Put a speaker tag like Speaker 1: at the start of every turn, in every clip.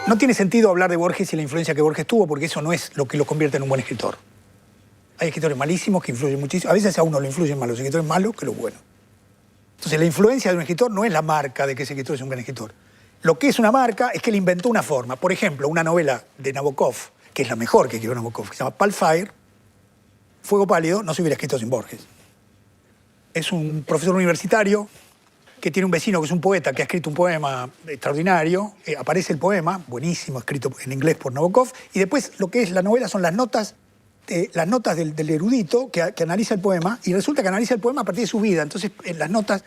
Speaker 1: No tiene sentido hablar de Borges y la influencia que Borges tuvo, porque eso no es lo que lo convierte en un buen escritor. Hay escritores malísimos que influyen muchísimo. A veces a uno le influyen más los escritores malos que los buenos. Entonces la influencia de un escritor no es la marca de que ese escritor es un gran escritor. Lo que es una marca es que él inventó una forma. Por ejemplo, una novela de Nabokov, que es la mejor que escribió Nabokov, que se llama Pale Fire, Fuego Pálido, no se hubiera escrito sin Borges. Es un profesor universitario que tiene un vecino que es un poeta que ha escrito un poema extraordinario. Aparece el poema, buenísimo, escrito en inglés por Nabokov, y después lo que es la novela son las notas del erudito que analiza el poema, y resulta que analiza el poema a partir de su vida. Entonces, en las notas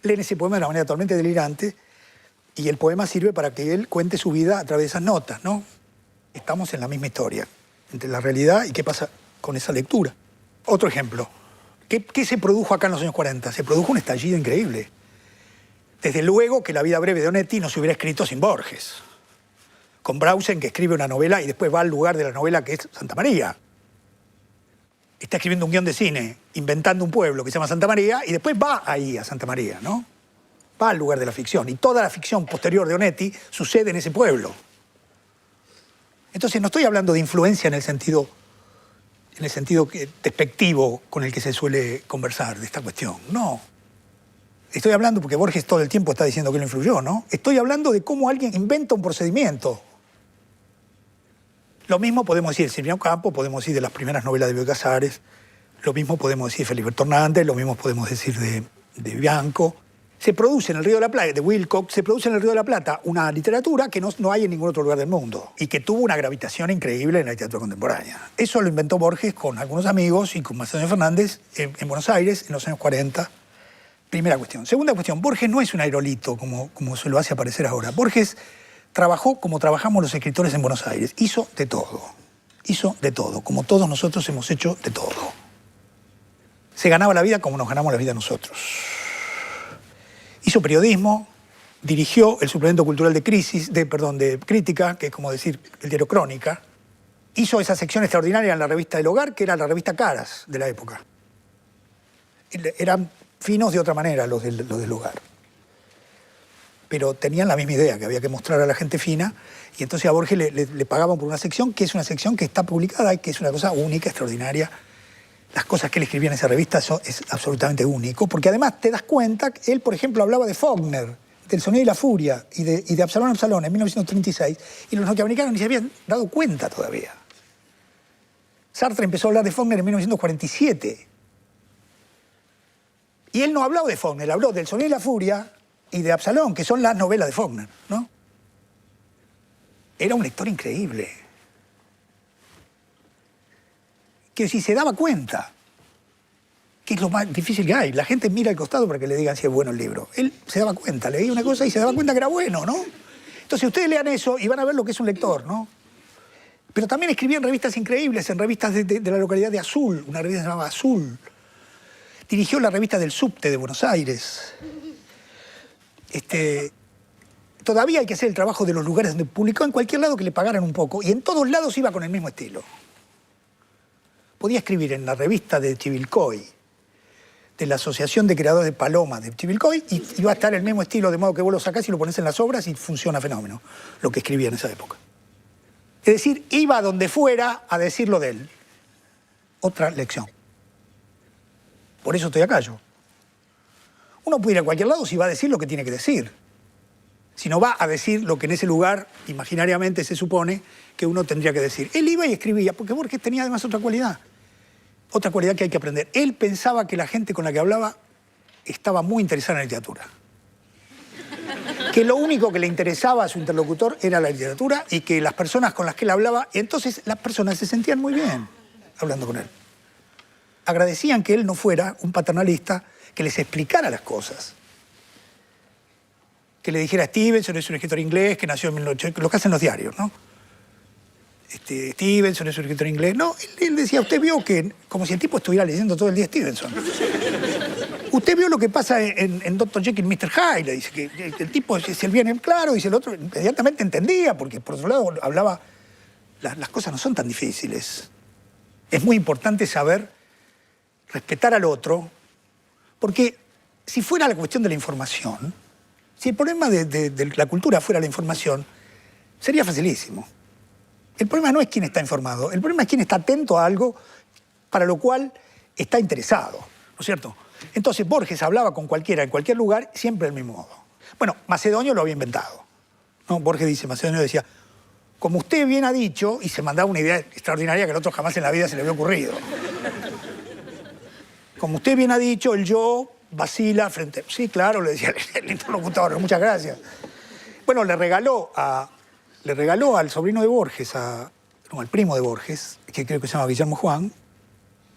Speaker 1: leen ese poema de una manera totalmente delirante, y el poema sirve para que él cuente su vida a través de esas notas, ¿no? Estamos en la misma historia, entre la realidad y qué pasa con esa lectura. Otro ejemplo. ¿Qué se produjo acá en los años 40? Se produjo un estallido increíble. Desde luego que La vida breve de Onetti no se hubiera escrito sin Borges. Con Brausen, que escribe una novela y después va al lugar de la novela, que es Santa María. Está escribiendo un guión de cine, inventando un pueblo que se llama Santa María, y después va ahí a Santa María, ¿no? Va al lugar de la ficción. Y toda la ficción posterior de Onetti sucede en ese pueblo. Entonces no estoy hablando de influencia en el sentido despectivo con el que se suele conversar de esta cuestión. No. Estoy hablando, porque Borges todo el tiempo está diciendo que lo influyó, ¿no? Estoy hablando de cómo alguien inventa un procedimiento. Lo mismo podemos decir de Silvino Campo, podemos decir de las primeras novelas de Bioy Casares, lo mismo podemos decir de Feliberto Hernández, lo mismo podemos decir de Bianco. Se produce en el Río de la Plata, de Wilcox, se produce en el Río de la Plata una literatura que no hay en ningún otro lugar del mundo y que tuvo una gravitación increíble en la literatura contemporánea. Eso lo inventó Borges con algunos amigos y con Macedonio Fernández en Buenos Aires en los años 40. Primera cuestión. Segunda cuestión, Borges no es un aerolito como se lo hace aparecer ahora. Borges trabajó como trabajamos los escritores en Buenos Aires. Hizo de todo. Hizo de todo, como todos nosotros hemos hecho de todo. Se ganaba la vida como nos ganamos la vida nosotros. Hizo periodismo, dirigió el suplemento cultural de Crítica, que es como decir el diario Crónica. Hizo esa sección extraordinaria en la revista del Hogar, que era la revista Caras de la época. Eran finos de otra manera los del Hogar. Pero tenían la misma idea, que había que mostrar a la gente fina, y entonces a Borges le pagaban por una sección que es una sección que está publicada y que es una cosa única, extraordinaria. Las cosas que él escribía en esa revista es absolutamente único, porque además te das cuenta que él, por ejemplo, hablaba de Faulkner, del Sonido y la Furia, y de Absalón Absalón en 1936, y los norteamericanos ni se habían dado cuenta todavía. Sartre empezó a hablar de Faulkner en 1947. Y él no habló de Faulkner, habló del Sonido y la Furia y de Absalón, que son las novelas de Faulkner, ¿no? Era un lector increíble. Que si se daba cuenta, que es lo más difícil que hay. La gente mira al costado para que le digan si es bueno el libro. Él se daba cuenta, leía una cosa y se daba cuenta que era bueno, ¿no? Entonces ustedes lean eso y van a ver lo que es un lector, ¿no? Pero también escribía en revistas increíbles, en revistas de la localidad de Azul, una revista que se llamaba Azul. Dirigió la revista del Subte de Buenos Aires. Todavía hay que hacer el trabajo de los lugares donde publicó en cualquier lado que le pagaran un poco, y en todos lados iba con el mismo estilo. Podía escribir en la revista de Chivilcoy, de la Asociación de Creadores de Palomas de Chivilcoy, y iba a estar el mismo estilo, de modo que vos lo sacás y lo pones en las obras y funciona fenómeno, lo que escribía en esa época. Es decir, iba a donde fuera a decirlo de él. Otra lección. Por eso estoy acá yo. Uno puede ir a cualquier lado si va a decir lo que tiene que decir. Si no va a decir lo que en ese lugar, imaginariamente, se supone que uno tendría que decir. Él iba y escribía, porque Borges tenía además otra cualidad que hay que aprender. Él pensaba que la gente con la que hablaba estaba muy interesada en la literatura. Que lo único que le interesaba a su interlocutor era la literatura y que las personas con las que él hablaba, entonces las personas se sentían muy bien hablando con él. Agradecían que él no fuera un paternalista que les explicara las cosas. Que le dijera Stevenson es un escritor inglés que nació en 1800, lo que hacen los diarios, ¿no? Stevenson es un escritor inglés. No, él decía, usted vio que, como si el tipo estuviera leyendo todo el día Stevenson. Usted vio lo que pasa en Dr. Jekyll y Mr. Hyde, le dice que el tipo es el bien claro, dice el otro, inmediatamente entendía, porque por otro lado hablaba, las cosas no son tan difíciles. Es muy importante saber respetar al otro, porque si fuera la cuestión de la información, si el problema de la cultura fuera la información, Sería facilísimo. El problema no es quién está informado, el problema es quién está atento a algo para lo cual está interesado, ¿no es cierto? Entonces Borges hablaba con cualquiera, en cualquier lugar, siempre del mismo modo. Bueno, Macedonio lo había inventado, ¿no? Borges dice, Macedonio decía, como usted bien ha dicho, y se mandaba una idea extraordinaria que al otro jamás en la vida se le había ocurrido. Como usted bien ha dicho, el yo vacila frente... Sí, claro, le decía el interlocutor, muchas gracias. Bueno, le regaló al sobrino de Borges, al primo de Borges, que creo que se llama Guillermo Juan,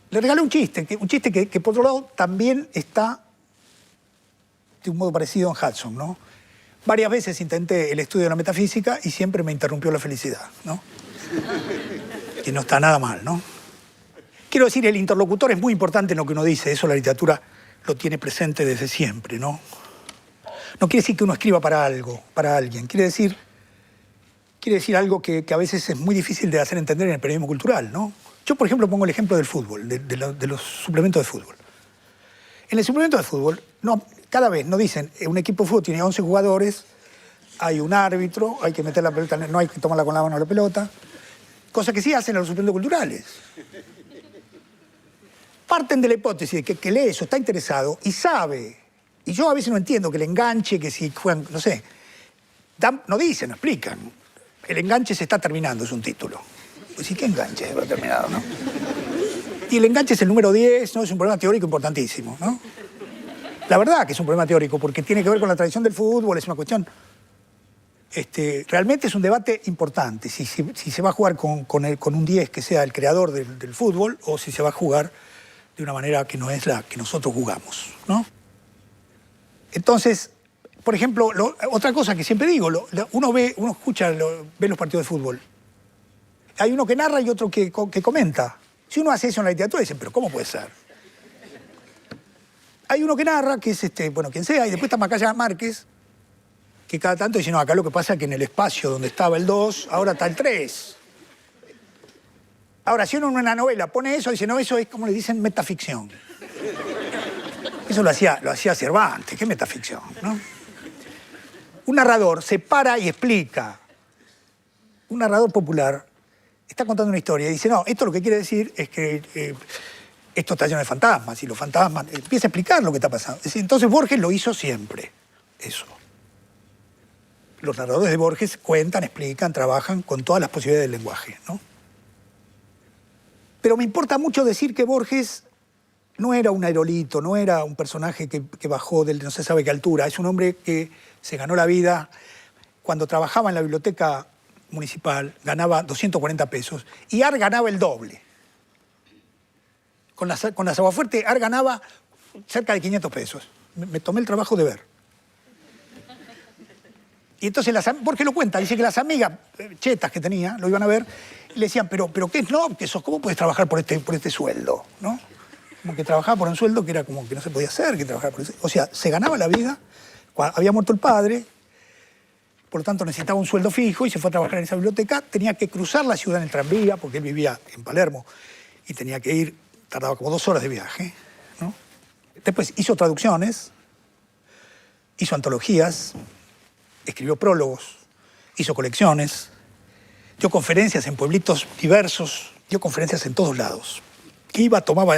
Speaker 1: le regaló un chiste que por otro lado también está de un modo parecido en Hudson, ¿no? Varias veces intenté el estudio de la metafísica y siempre me interrumpió la felicidad, ¿no? Y no está nada mal, ¿no? Quiero decir, el interlocutor es muy importante en lo que uno dice, eso la literatura lo tiene presente desde siempre, ¿no? No quiere decir que uno escriba para algo, para alguien, quiere decir algo que a veces es muy difícil de hacer entender en el periodismo cultural, ¿no? Yo, por ejemplo, pongo el ejemplo del fútbol, de los suplementos de fútbol. En el suplemento de fútbol, cada vez no dicen, un equipo de fútbol tiene 11 jugadores, hay un árbitro, hay que meter la pelota, no hay que tomarla con la mano la pelota, cosa que sí hacen en los suplementos culturales. Parten de la hipótesis de que lee eso, está interesado y sabe, y yo a veces no entiendo que el enganche, que si juegan, no sé, no dicen, no explican. El enganche se está terminando, es un título. Pues sí, ¿qué enganche se ha terminado, no? Y el enganche es el número 10, ¿no? Es un problema teórico importantísimo, ¿no? La verdad que es un problema teórico, porque tiene que ver con la tradición del fútbol, es una cuestión... realmente es un debate importante, si se va a jugar con un 10 que sea el creador del fútbol, o si se va a jugar de una manera que no es la que nosotros jugamos, ¿no? Entonces, por ejemplo, otra cosa que siempre digo, uno ve los partidos de fútbol. Hay uno que narra y otro que comenta. Si uno hace eso en la literatura, dicen, pero ¿cómo puede ser? Hay uno que narra, que es quien sea, y después está Macaya Márquez, que cada tanto dice, no, acá lo que pasa es que en el espacio donde estaba el 2, ahora está el 3. Ahora, si uno en una novela pone eso, dice, no, eso es como le dicen metaficción. Eso lo hacía Cervantes, ¿qué metaficción, no? Un narrador se para y explica. Un narrador popular está contando una historia y dice, no, esto lo que quiere decir es que esto está lleno de fantasmas, y los fantasmas... Empieza a explicar lo que está pasando. Entonces Borges lo hizo siempre, eso. Los narradores de Borges cuentan, explican, trabajan con todas las posibilidades del lenguaje, ¿no? Pero me importa mucho decir que Borges no era un aerolito, no era un personaje que bajó del no se sabe qué altura. Es un hombre que se ganó la vida cuando trabajaba en la biblioteca municipal, ganaba 240 pesos, y Ar ganaba el doble. Con las Aguafuerte, Ar ganaba cerca de 500 pesos. Me tomé el trabajo de ver. Y entonces Borges lo cuenta, dice que las amigas chetas que tenía, lo iban a ver, y le decían, pero ¿qué es? No, ¿cómo puedes trabajar por este sueldo? ¿No? Como que trabajaba por un sueldo que era como que no se podía hacer, que trabajaba por eso. O sea, se ganaba la vida, había muerto el padre, por lo tanto necesitaba un sueldo fijo y se fue a trabajar en esa biblioteca, tenía que cruzar la ciudad en el tranvía, porque él vivía en Palermo, y tenía que ir, tardaba como 2 horas de viaje, ¿no? Después hizo traducciones, hizo antologías, escribió prólogos, hizo colecciones, dio conferencias en pueblitos diversos, dio conferencias en todos lados. Iba, tomaba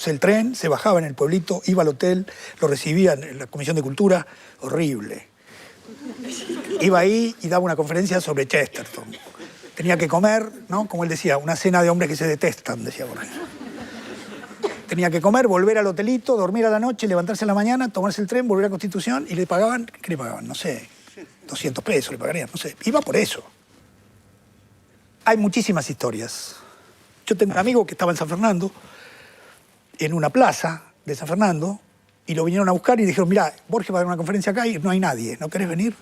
Speaker 1: el tren, se bajaba en el pueblito, iba al hotel, lo recibía en la Comisión de Cultura, horrible. Iba ahí y daba una conferencia sobre Chesterton. Tenía que comer, ¿no? Como él decía, una cena de hombres que se detestan, decía Borges. Tenía que comer, volver al hotelito, dormir a la noche, levantarse a la mañana, tomarse el tren, volver a Constitución y le pagaban, ¿qué le pagaban? No sé, 200 pesos le pagarían, no sé. Iba por eso. Hay muchísimas historias. Yo tengo un amigo que estaba en San Fernando, en una plaza de San Fernando, y lo vinieron a buscar y dijeron, mirá, Borges va a dar una conferencia acá y no hay nadie, ¿no querés venir?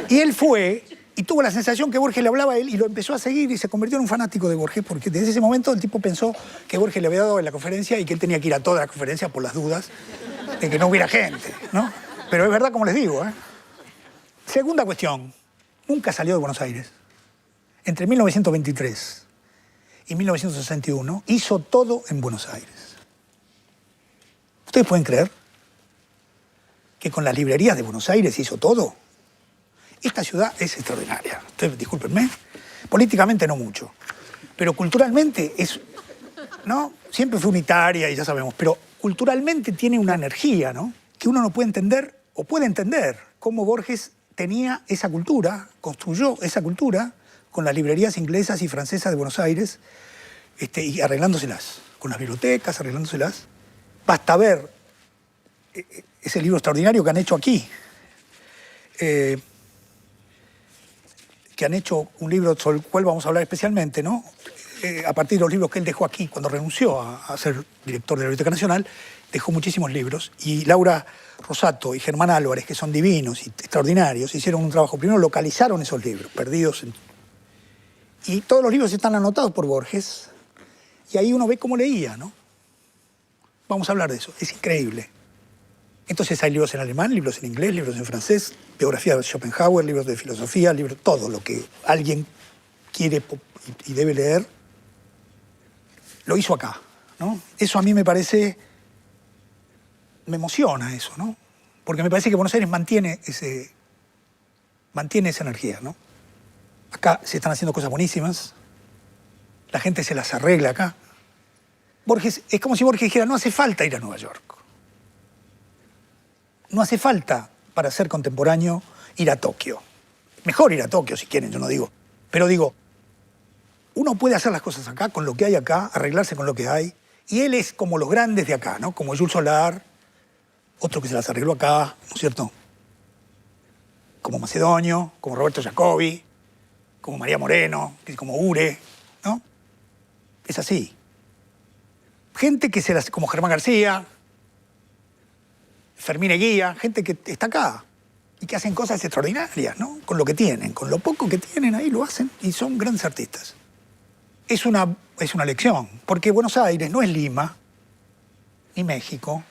Speaker 1: Y él fue y tuvo la sensación que Borges le hablaba a él y lo empezó a seguir y se convirtió en un fanático de Borges, porque desde ese momento el tipo pensó que Borges le había dado en la conferencia y que él tenía que ir a toda la conferencia por las dudas de que no hubiera gente, ¿no? Pero es verdad, como les digo, ¿eh? Segunda cuestión, nunca salió de Buenos Aires. Entre 1923 y 1961 hizo todo en Buenos Aires. ¿Ustedes pueden creer que con las librerías de Buenos Aires hizo todo? Esta ciudad es extraordinaria. Ustedes, discúlpenme. Políticamente no mucho. Pero culturalmente es... ¿no? Siempre fue unitaria y ya sabemos. Pero culturalmente tiene una energía, ¿no? Que uno no puede entender, o puede entender, cómo Borges tenía esa cultura, construyó esa cultura con las librerías inglesas y francesas de Buenos Aires, y arreglándoselas, con las bibliotecas, arreglándoselas. Basta ver ese libro extraordinario que han hecho aquí, que han hecho un libro sobre el cual vamos a hablar especialmente, ¿no? A partir de los libros que él dejó aquí cuando renunció a ser director de la Biblioteca Nacional, dejó muchísimos libros. Y Laura Rosato y Germán Álvarez, que son divinos y extraordinarios, hicieron un trabajo. Primero localizaron esos libros, perdidos. Y todos los libros están anotados por Borges. Y ahí uno ve cómo leía, ¿no? Vamos a hablar de eso. Es increíble. Entonces hay libros en alemán, libros en inglés, libros en francés, biografía de Schopenhauer, libros de filosofía, libros, todo lo que alguien quiere y debe leer, lo hizo acá, ¿no? Eso a mí me parece, me emociona eso, ¿no? Porque me parece que Buenos Aires mantiene esa energía, ¿no? Acá se están haciendo cosas buenísimas, la gente se las arregla acá. Borges, es como si Borges dijera, no hace falta ir a Nueva York. No hace falta, para ser contemporáneo, ir a Tokio. Mejor ir a Tokio, si quieren, yo no digo. Pero digo, uno puede hacer las cosas acá, con lo que hay acá, arreglarse con lo que hay. Y él es como los grandes de acá, ¿no? Como Jules Solar, otro que se las arregló acá, ¿no es cierto? Como Macedonio, como Roberto Jacobi, como María Moreno, como Ure, ¿no? Es así. Gente que se las... como Germán García, Fermín Eguía, gente que está acá y que hacen cosas extraordinarias, ¿no? Con lo que tienen, con lo poco que tienen ahí lo hacen y son grandes artistas. Es una lección, porque Buenos Aires no es Lima, ni México.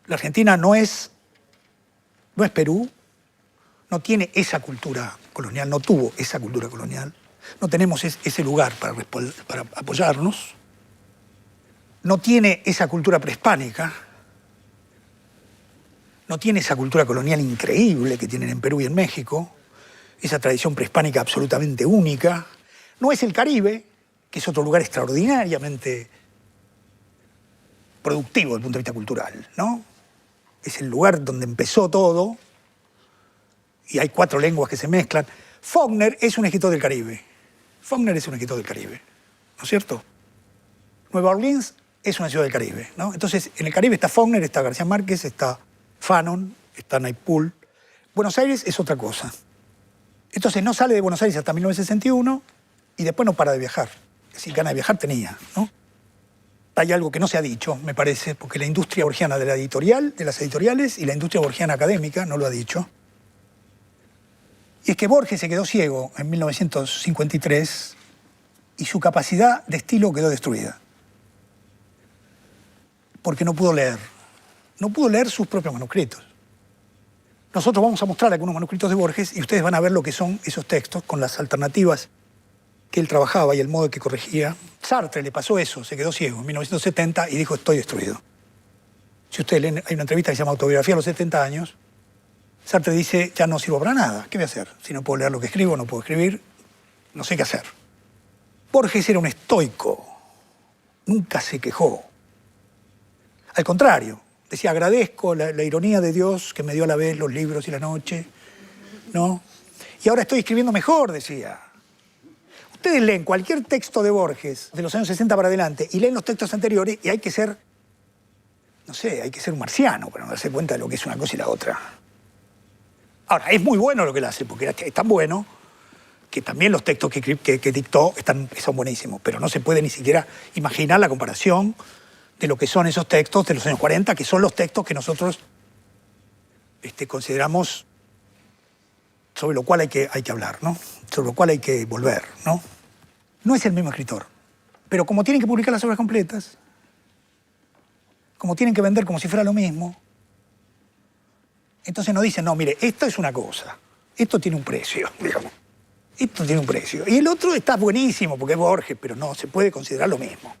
Speaker 1: La Argentina no es Perú, no tiene esa cultura colonial, no tuvo esa cultura colonial. No tenemos ese lugar para apoyarnos. No tiene esa cultura prehispánica. No tiene esa cultura colonial increíble que tienen en Perú y en México, esa tradición prehispánica absolutamente única. No es el Caribe, que es otro lugar extraordinariamente productivo desde el punto de vista cultural, ¿no? Es el lugar donde empezó todo y hay 4 lenguas que se mezclan. Faulkner es un escritor del Caribe. Faulkner es un escritor del Caribe, ¿no es cierto? Nueva Orleans es una ciudad del Caribe, ¿no? Entonces, en el Caribe está Faulkner, está García Márquez, está Fanon, está Naipaul. Buenos Aires es otra cosa. Entonces no sale de Buenos Aires hasta 1961 y después no para de viajar. Es decir, ganas de viajar tenía, ¿no? Hay algo que no se ha dicho, me parece, porque la industria borgiana de la editorial, de las editoriales, y la industria borgiana académica no lo ha dicho. Y es que Borges se quedó ciego en 1953 y su capacidad de estilo quedó destruida. Porque no pudo leer. No pudo leer sus propios manuscritos. Nosotros vamos a mostrar algunos manuscritos de Borges y ustedes van a ver lo que son esos textos con las alternativas que él trabajaba y el modo que corregía. Sartre le pasó eso, se quedó ciego en 1970 y dijo, estoy destruido. Si ustedes leen, hay una entrevista que se llama Autobiografía a los 70 años, Sartre dice, ya no sirvo para nada, ¿qué voy a hacer? Si no puedo leer lo que escribo, no puedo escribir, no sé qué hacer. Borges era un estoico, nunca se quejó. Al contrario, decía, agradezco la ironía de Dios que me dio a la vez los libros y la noche, ¿no? Y ahora estoy escribiendo mejor, decía. Ustedes leen cualquier texto de Borges de los años 60 para adelante y leen los textos anteriores y hay que ser, no sé, hay que ser un marciano para no darse cuenta de lo que es una cosa y la otra. Ahora, es muy bueno lo que él hace, porque es tan bueno que también los textos que dictó son buenísimos, pero no se puede ni siquiera imaginar la comparación de lo que son esos textos de los años 40, que son los textos que nosotros consideramos sobre lo cual hay que hablar, ¿no? Sobre lo cual hay que volver, ¿no? No es el mismo escritor, pero como tienen que publicar las obras completas, como tienen que vender como si fuera lo mismo, entonces nos dicen, no, mire, esto es una cosa, esto tiene un precio, digamos. Esto tiene un precio. Y el otro está buenísimo porque es Borges, pero no, se puede considerar lo mismo.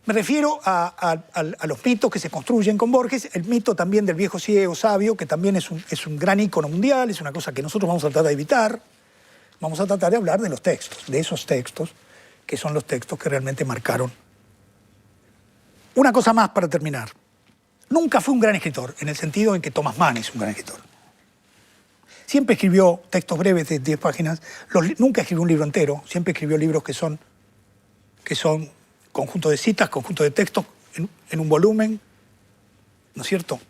Speaker 1: Me refiero a los mitos que se construyen con Borges, el mito también del viejo ciego sabio, que también es un gran ícono mundial, es una cosa que nosotros vamos a tratar de evitar. Vamos a tratar de hablar de los textos, de esos textos, que son los textos que realmente marcaron. Una cosa más para terminar. Nunca fue un gran escritor, en el sentido en que Thomas Mann es un gran escritor. Siempre escribió textos breves de 10 páginas, nunca escribió un libro entero, siempre escribió libros que son conjunto de citas, conjunto de textos en un volumen, ¿no es cierto?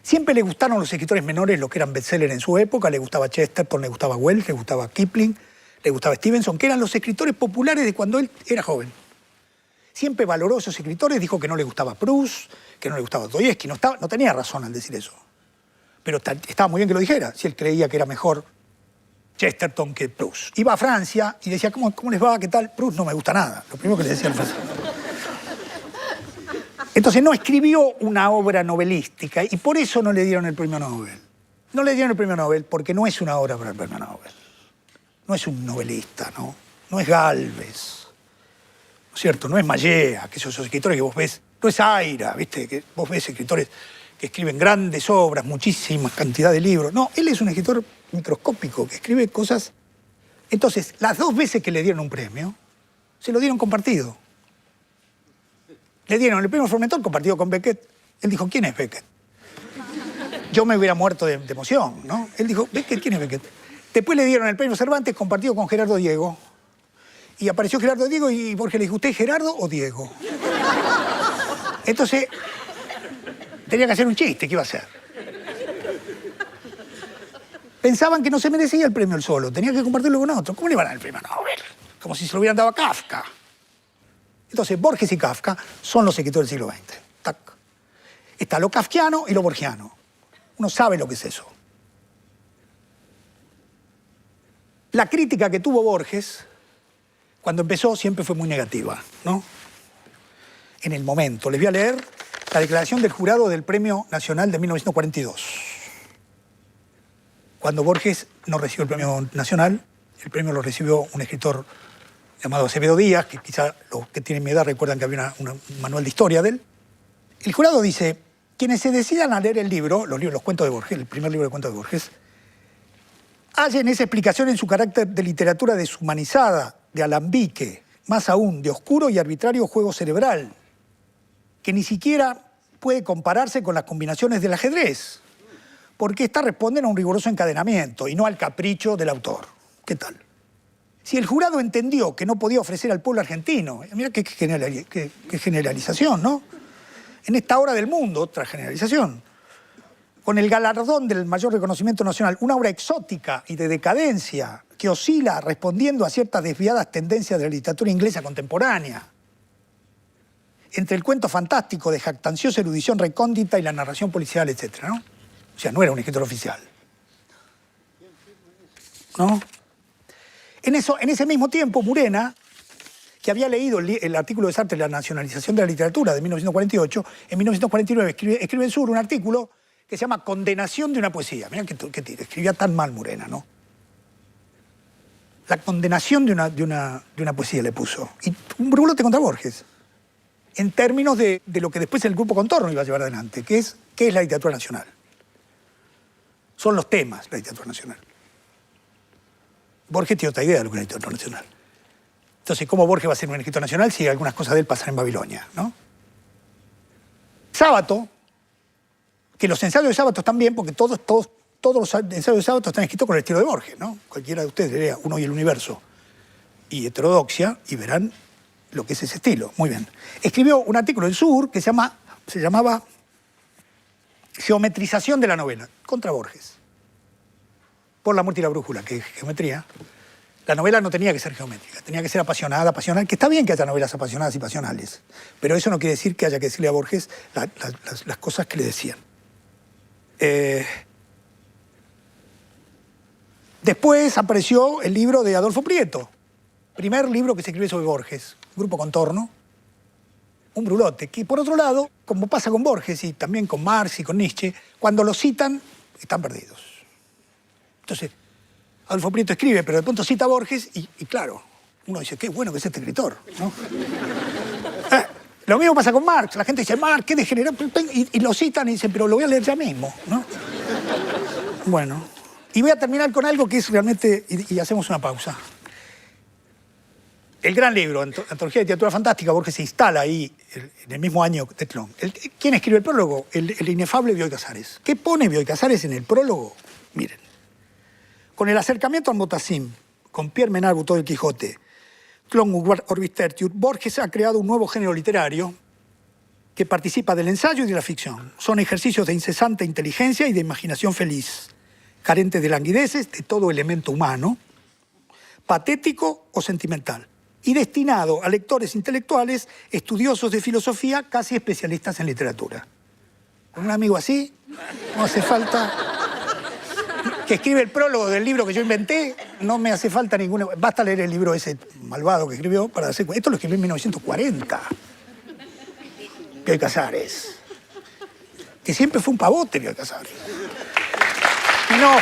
Speaker 1: Siempre le gustaron los escritores menores, los que eran bestsellers en su época, le gustaba Chesterton, le gustaba Wells, le gustaba Kipling, le gustaba Stevenson, que eran los escritores populares de cuando él era joven. Siempre valoró esos escritores, dijo que no le gustaba Proust, que no le gustaba Dostoyevsky, no tenía razón al decir eso. Pero estaba muy bien que lo dijera, si él creía que era mejor Chesterton que Proust. Iba a Francia y decía, ¿cómo les va? ¿Qué tal? Proust no me gusta nada. Lo primero que le decía al francés. Entonces no escribió una obra novelística y por eso no le dieron el premio Nobel. No le dieron el premio Nobel porque no es una obra para el premio Nobel. No es un novelista, ¿no? No es Gálvez, ¿no es cierto? No es Mallea, que esos escritores que vos ves. No es Aira, ¿viste? Que vos ves escritores que escriben grandes obras, muchísimas cantidad de libros. No, él es un escritor microscópico que escribe cosas. Entonces, las 2 veces que le dieron un premio, se lo dieron compartido. Le dieron el premio Formentor compartido con Beckett. Él dijo, ¿quién es Beckett? Yo me hubiera muerto de emoción, ¿no? Él dijo, ¿Beckett? ¿Quién es Beckett? Después le dieron el premio Cervantes compartido con Gerardo Diego. Y apareció Gerardo Diego y Borges le dijo, ¿usted es Gerardo o Diego? Entonces, tenía que hacer un chiste, ¿qué iba a hacer? Pensaban que no se merecía el premio él solo, tenía que compartirlo con otro. ¿Cómo le iban a dar el premio Nobel? Como si se lo hubieran dado a Kafka. Entonces, Borges y Kafka son los escritores del siglo XX. Tac. Está lo kafkiano y lo borgiano. Uno sabe lo que es eso. La crítica que tuvo Borges, cuando empezó, siempre fue muy negativa, ¿no? En el momento. Les voy a leer la declaración del jurado del Premio Nacional de 1942. Cuando Borges no recibió el Premio Nacional, el premio lo recibió un escritor llamado Acevedo Díaz, que quizá los que tienen mi edad recuerdan que había un manual de historia de él. El jurado dice, quienes se decidan a leer el libro, los cuentos de Borges, el primer libro de cuentos de Borges, hallen esa explicación en su carácter de literatura deshumanizada, de alambique, más aún, de oscuro y arbitrario juego cerebral, que ni siquiera puede compararse con las combinaciones del ajedrez, porque éstas responden a un riguroso encadenamiento y no al capricho del autor. ¿Qué tal? Si el jurado entendió que no podía ofrecer al pueblo argentino, mira qué generalización, ¿no? En esta hora del mundo, otra generalización, con el galardón del mayor reconocimiento nacional, una obra exótica y de decadencia que oscila respondiendo a ciertas desviadas tendencias de la literatura inglesa contemporánea, entre el cuento fantástico de jactanciosa erudición recóndita y la narración policial, etc., ¿no? O sea, no era un escritor oficial, ¿no? En ese mismo tiempo, Murena, que había leído el artículo de Sartre, La nacionalización de la literatura, de 1948, en 1949 escribe en Sur un artículo que se llama Condenación de una poesía. Mirá qué tiro, escribía tan mal Murena, ¿no? La condenación de una poesía le puso. Y un brulote contra Borges, en términos de lo que después el Grupo Contorno iba a llevar adelante, que es ¿qué es la literatura nacional? Son los temas, la literatura nacional. Borges tiene otra idea de lo que es la literatura nacional. Entonces, ¿cómo Borges va a ser un escritor nacional si algunas cosas de él pasan en Babilonia, ¿no? Sábato, que los ensayos de Sábato están bien porque todos los ensayos de Sábato están escritos con el estilo de Borges, ¿no? Cualquiera de ustedes lea Uno y el Universo y Heterodoxia y verán lo que es ese estilo. Muy bien. Escribió un artículo en Sur que se llamaba Geometrización de la novela, contra Borges. Por la muerte y la brújula, que es geometría. La novela no tenía que ser geométrica, tenía que ser apasionada, pasional, que está bien que haya novelas apasionadas y pasionales, pero eso no quiere decir que haya que decirle a Borges las cosas que le decían. Después apareció el libro de Adolfo Prieto, primer libro que se escribió sobre Borges, Grupo Contorno, un brulote, que por otro lado, como pasa con Borges y también con Marx y con Nietzsche, cuando lo citan, están perdidos. Entonces, Adolfo Prieto escribe, pero de pronto cita a Borges y claro, uno dice, qué bueno que es este escritor, ¿no? Lo mismo pasa con Marx. La gente dice, Marx, qué degenerado. Y lo citan y dicen, pero lo voy a leer ya mismo, ¿no? Bueno. Y voy a terminar con algo que es realmente... Y hacemos una pausa. El gran libro, Antología de Literatura Fantástica, Borges se instala ahí en el mismo año de Tlön. ¿Quién escribe el prólogo? El inefable Bioy Casares. ¿Qué pone Bioy Casares en el prólogo? Miren. Con el acercamiento al Motassim, con Pierre Menard, autor del Quijote, Tlön Orbis Tertius, Borges ha creado un nuevo género literario que participa del ensayo y de la ficción. Son ejercicios de incesante inteligencia y de imaginación feliz, carentes de languideces, de todo elemento humano, patético o sentimental, y destinado a lectores intelectuales, estudiosos de filosofía, casi especialistas en literatura. Con un amigo así, no hace falta... que escribe el prólogo del libro que yo inventé, no me hace falta ninguna... Basta leer el libro ese malvado que escribió para hacer... Esto lo escribió en 1940. Bioy Casares. Que siempre fue un pavote, Bioy Casares. Me enojo.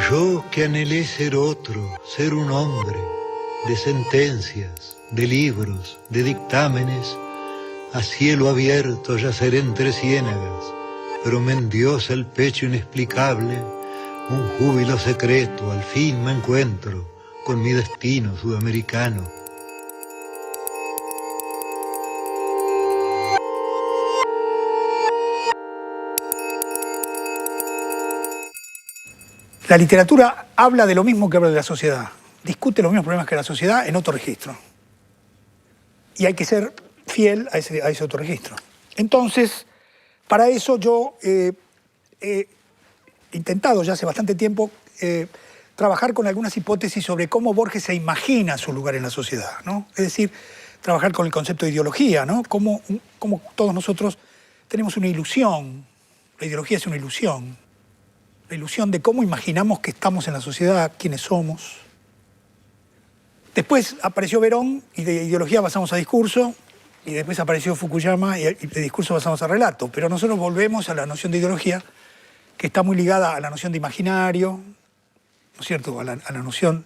Speaker 2: Yo que anhelé ser otro, ser un hombre, de sentencias, de libros, de dictámenes, a cielo abierto yacer entre ciénagas, pero me endiosa el pecho inexplicable, un júbilo secreto, al fin me encuentro con mi destino sudamericano.
Speaker 1: La literatura habla de lo mismo que habla de la sociedad. Discute los mismos problemas que la sociedad en otro registro. Y hay que ser fiel a ese otro registro. Entonces, para eso yo he intentado ya hace bastante tiempo trabajar con algunas hipótesis sobre cómo Borges se imagina su lugar en la sociedad, ¿no? Es decir, trabajar con el concepto de ideología, ¿no? Cómo todos nosotros tenemos una ilusión. La ideología es una ilusión. La ilusión de cómo imaginamos que estamos en la sociedad, quiénes somos. Después apareció Verón y de ideología pasamos a discurso, y después apareció Fukuyama y de discurso pasamos a relato. Pero nosotros volvemos a la noción de ideología, que está muy ligada a la noción de imaginario, ¿no es cierto? A la noción,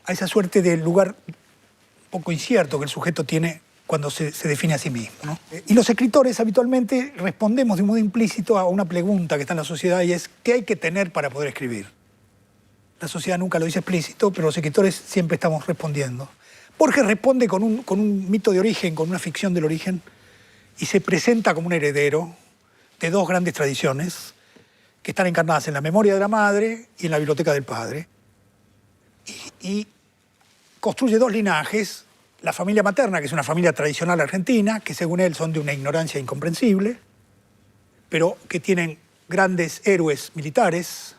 Speaker 1: a esa suerte de lugar poco incierto que el sujeto tiene cuando se define a sí mismo, ¿no? Y los escritores habitualmente respondemos de un modo implícito a una pregunta que está en la sociedad y es ¿qué hay que tener para poder escribir? La sociedad nunca lo dice explícito, pero los escritores siempre estamos respondiendo. Borges responde con un mito de origen, con una ficción del origen, y se presenta como un heredero de dos grandes tradiciones que están encarnadas en la memoria de la madre y en la biblioteca del padre. Y construye dos linajes. La familia materna, que es una familia tradicional argentina, que según él son de una ignorancia incomprensible, pero que tienen grandes héroes militares.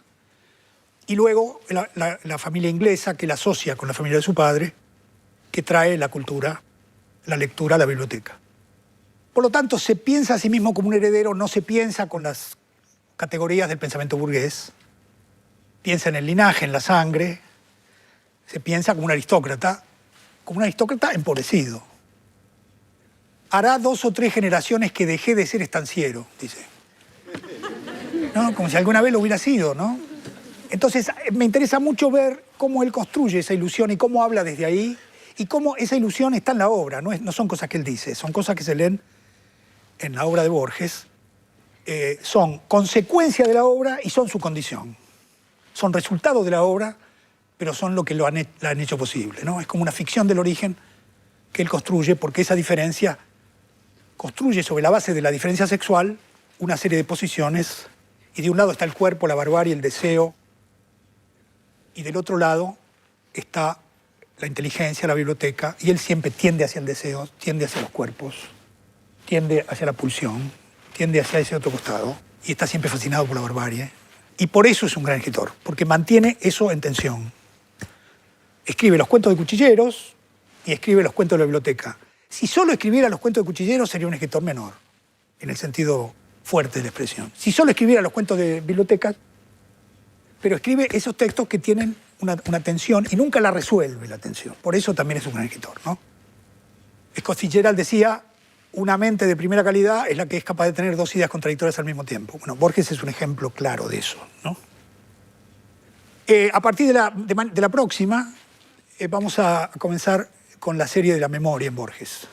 Speaker 1: Y luego la familia inglesa, que la asocia con la familia de su padre, que trae la cultura, la lectura a la biblioteca. Por lo tanto, se piensa a sí mismo como un heredero, no se piensa con las categorías del pensamiento burgués. Piensa en el linaje, en la sangre. Se piensa como un aristócrata empobrecido. Hará 2 o 3 generaciones que dejé de ser estanciero, dice. ¿No? Como si alguna vez lo hubiera sido, ¿no? Entonces, me interesa mucho ver cómo él construye esa ilusión y cómo habla desde ahí y cómo esa ilusión está en la obra. No son cosas que él dice, son cosas que se leen en la obra de Borges. Son consecuencia de la obra y son su condición. Son resultado de la obra, pero son lo que la han hecho posible, ¿no? Es como una ficción del origen que él construye, porque esa diferencia construye sobre la base de la diferencia sexual una serie de posiciones, y de un lado está el cuerpo, la barbarie, el deseo, y del otro lado está la inteligencia, la biblioteca, y él siempre tiende hacia el deseo, tiende hacia los cuerpos, tiende hacia la pulsión, tiende hacia ese otro costado, y está siempre fascinado por la barbarie. Y por eso es un gran escritor, porque mantiene eso en tensión. Escribe los cuentos de cuchilleros y escribe los cuentos de la biblioteca. Si solo escribiera los cuentos de cuchilleros sería un escritor menor, en el sentido fuerte de la expresión. Si solo escribiera los cuentos de biblioteca, pero escribe esos textos que tienen una tensión y nunca la resuelve la tensión. Por eso también es un gran escritor, ¿no? Scott Fitzgerald decía una mente de primera calidad es la que es capaz de tener dos ideas contradictorias al mismo tiempo. Bueno, Borges es un ejemplo claro de eso, ¿no? A partir de la próxima, vamos a comenzar con la serie de la memoria en Borges.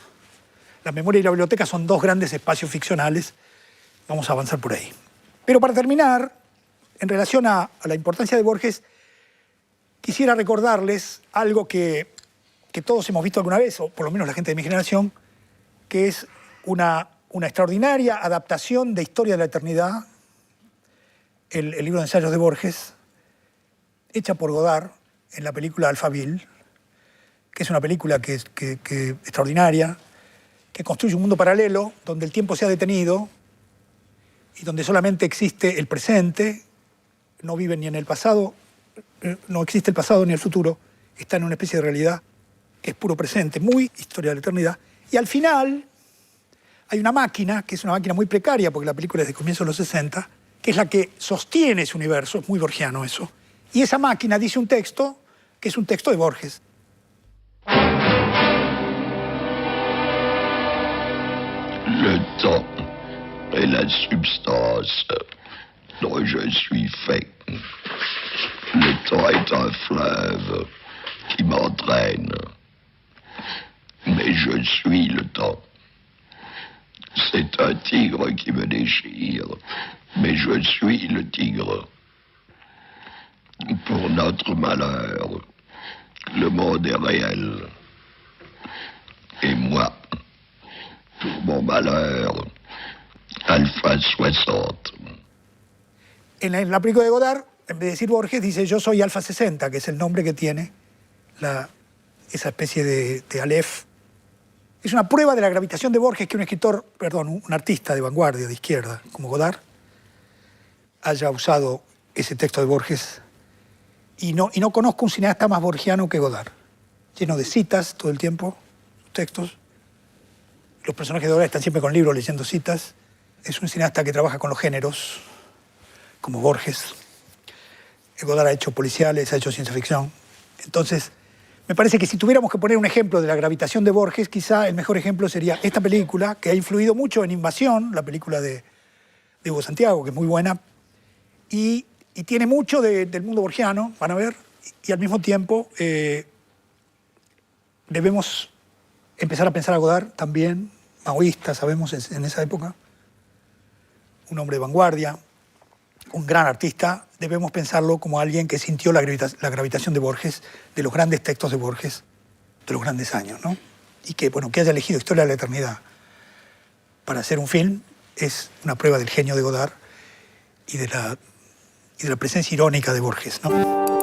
Speaker 1: La memoria y la biblioteca son dos grandes espacios ficcionales. Vamos a avanzar por ahí. Pero para terminar, en relación a la importancia de Borges, quisiera recordarles algo que todos hemos visto alguna vez, o por lo menos la gente de mi generación, que es una extraordinaria adaptación de Historia de la Eternidad, el libro de ensayos de Borges, hecha por Godard en la película Alphaville, que es una película que extraordinaria, que construye un mundo paralelo donde el tiempo se ha detenido y donde solamente existe el presente, no vive ni en el pasado, no existe el pasado ni el futuro, está en una especie de realidad que es puro presente, muy Historia de la Eternidad. Y al final hay una máquina, que es una máquina muy precaria, porque la película es de comienzos de los 60, que es la que sostiene ese universo, es muy borgiano eso. Y esa máquina dice un texto que es un texto de Borges.
Speaker 3: Le temps est la substance dont je suis fait. Le temps est un fleuve qui m'entraîne. Mais je suis le temps. C'est un tigre qui me déchire, mais je suis le tigre. Pour notre malheur, le monde est réel. Et moi, pour mon malheur, Alpha 60.
Speaker 1: En la película de Godard, en vez de decir Borges, dice yo soy Alpha 60, que es el nombre que tiene esa especie de Aleph. Es una prueba de la gravitación de Borges que un artista de vanguardia, de izquierda, como Godard, haya usado ese texto de Borges. Y no conozco un cineasta más borgiano que Godard, lleno de citas todo el tiempo, textos. Los personajes de Godard están siempre con libros leyendo citas. Es un cineasta que trabaja con los géneros, como Borges. Godard ha hecho policiales, ha hecho ciencia ficción. Entonces, me parece que si tuviéramos que poner un ejemplo de la gravitación de Borges, quizá el mejor ejemplo sería esta película, que ha influido mucho en Invasión, la película de Hugo Santiago, que es muy buena, y tiene mucho del mundo borgiano, van a ver, y al mismo tiempo debemos empezar a pensar a Godard también, maoísta, sabemos, en esa época, un hombre de vanguardia, un gran artista, debemos pensarlo como alguien que sintió la gravitación de Borges, de los grandes textos de Borges, de los grandes años, ¿no? Y que haya elegido Historia de la Eternidad para hacer un film es una prueba del genio de Godard y de la presencia irónica de Borges, ¿no?